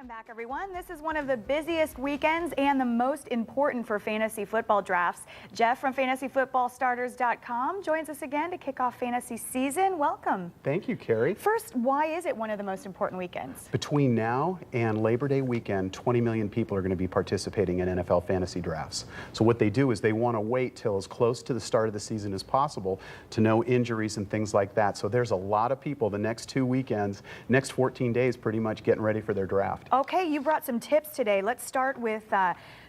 Welcome back, everyone. This is one of the busiest weekends and the most important for fantasy football drafts. Jeff from fantasyfootballstarters.com joins us again to kick off fantasy season. Welcome. Thank you, Carrie. First, why is it one of the most important weekends? Between now and Labor Day weekend, 20 million people are going to be participating in NFL fantasy drafts. So what they do is they want to wait till as close to the start of the season as possible to know injuries and things like that. So there's a lot of people the next 2 weekends, next 14 days pretty much getting ready for their draft. Okay, you brought some tips today. Let's start with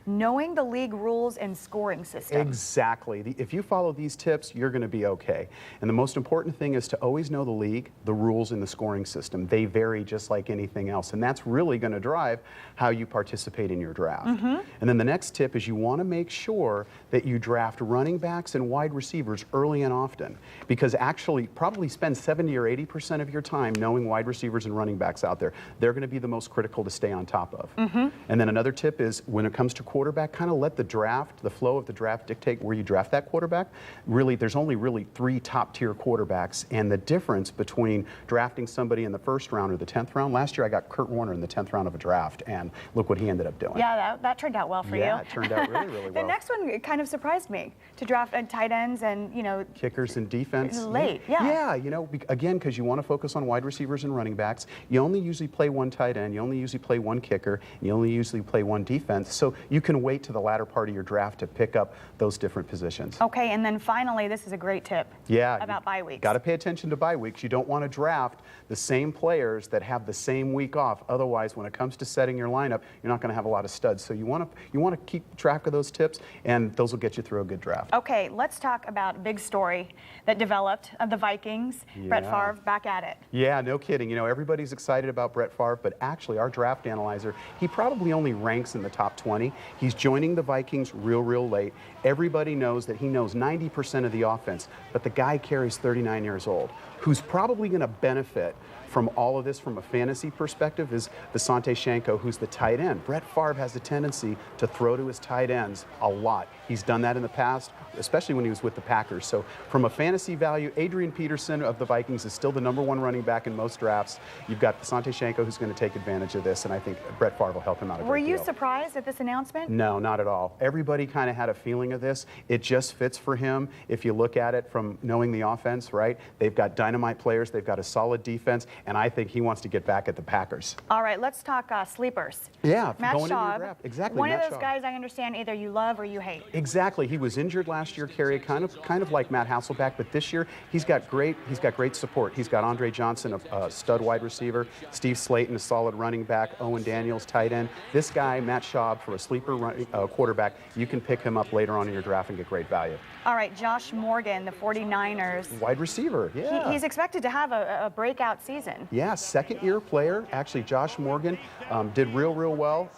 knowing the league rules and scoring system. Exactly. If you follow these tips, you're going to be okay. And the most important thing is to always know the league, the rules, and the scoring system. They vary just like anything else. And that's really going to drive how you participate in your draft. And then the next tip is you want to make sure that you draft running backs and wide receivers early and often. Because actually, probably spend 70 or 80% of your time knowing wide receivers and running backs out there. They're going to be the most critical to stay on top of. And then another tip is when it comes to quarterback, kind of let the draft, the flow of the draft dictate where you draft that quarterback. Really, there's only really 3 top-tier quarterbacks, and the difference between drafting somebody in the first round or the 10th round, last year I got Kurt Warner in the 10th round of a draft, and look what he ended up doing. Yeah, that turned out well for you. Yeah, it turned out really, really well. The next one kind of surprised me, to draft tight ends and, you know, kickers and defense. Late, yeah. Yeah, you know, again, because you want to focus on wide receivers and running backs, you only usually play 1 tight end, you only usually play 1 kicker, and you only usually play 1 defense, so you can wait to the latter part of your draft to pick up those different positions. Okay, and then finally, this is a great tip about bye weeks. Got to pay attention to bye weeks. You don't want to draft the same players that have the same week off. Otherwise, when it comes to setting your lineup, you're not going to have a lot of studs. So you want to keep track of those tips, and those will get you through a good draft. Okay, let's talk about a big story that developed of the Vikings. Yeah. Brett Favre back at it. Yeah, no kidding. You know, everybody's excited about Brett Favre, but actually our draft analyzer, he probably only ranks in the top 20. He's joining the Vikings real late. Everybody knows that he knows 90% of the offense, but the guy carries 39 years old. Who's probably going to benefit from all of this from a fantasy perspective is Asante Shanko, who's the tight end. Brett Favre has a tendency to throw to his tight ends a lot. He's done that in the past, especially when he was with the Packers. So from a fantasy value, Adrian Peterson of the Vikings is still the #1 running back in most drafts. You've got Asante Shanko who's going to take advantage of this, and I think Brett Favre will help him out a great deal. Were you surprised at this announcement? No, not at all. Everybody kind of had a feeling of this. It just fits for him. If you look at it from knowing the offense, right? They've got dynamite players. They've got a solid defense, and I think he wants to get back at the Packers. All right, let's talk sleepers. Yeah, Matt going into your Schaub, draft. Exactly. One Matt of those Schaub. guys I understand either you love or you hate. Exactly. He was injured last year, Carrie, kind of like Matt Hasselbeck, but this year he's got great support. He's got Andre Johnson, a stud wide receiver, Steve Slayton, a solid running back, Owen Daniels, tight end. This guy, Matt Schaub, for a sleeper quarterback, you can pick him up later on in your draft and get great value. All right, Josh Morgan, the 49ers. Wide receiver, yeah. He's expected to have a breakout season. Yeah, second-year player. Actually, Josh Morgan did real well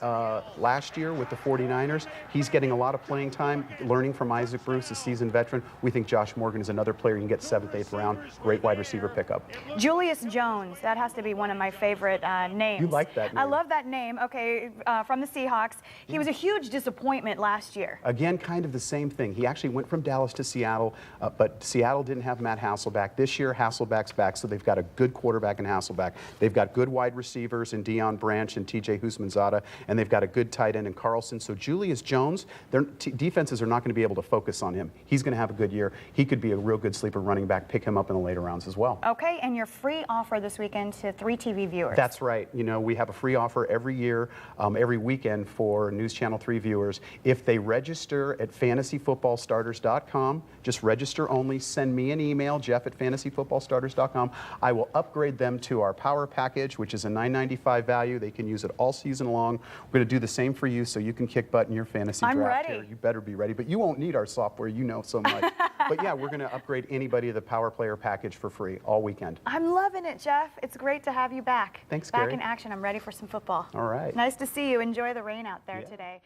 last year with the 49ers. He's getting a lot of playing time, learning from Isaac Bruce, a seasoned veteran. We think Josh Morgan is another player you can get 7th, 8th round. Great wide receiver pickup. Julius Jones, that has to be one of my favorite names. You like that name. I love that name. Okay, from the Seahawks. He was a huge disappointment last year. Again, kind of the same thing. He actually went from Dallas to Seattle, but Seattle didn't have Matt Hasselbeck. This year, Hasselbeck's back, so they've got a good quarterback in Hasselbeck. They've got good wide receivers in Deion Branch and TJ Husmanzada, and they've got a good tight end in Carlson. So Julius Jones, their defenses are not going to be able to focus on him. He's going to have a good year. He could be a real good sleeper running back. Pick him up in the later rounds as well. Okay, and your free offer this weekend to 3 TV viewers. That's right. You know, we have a free offer every year, every weekend for News Channel 3 viewers. If they register at fantasyfootballstarters.com, just register only, send me an email, jeff@fantasyfootballstarters.com. I will upgrade them to our Power Package, which is a $9.95 value. They can use it all season long. We're going to do the same for you so you can kick butt in your fantasy draft. I'm ready. Here. You better be ready, but you won't need our software. You know so much. But yeah, we're going to upgrade anybody to the Power Player Package for free all weekend. I'm loving it, Jeff. It's great to have you back. Thanks, Back Carrie. in action. I'm ready for some football. All right. Nice to see you. Enjoy the rain out there today.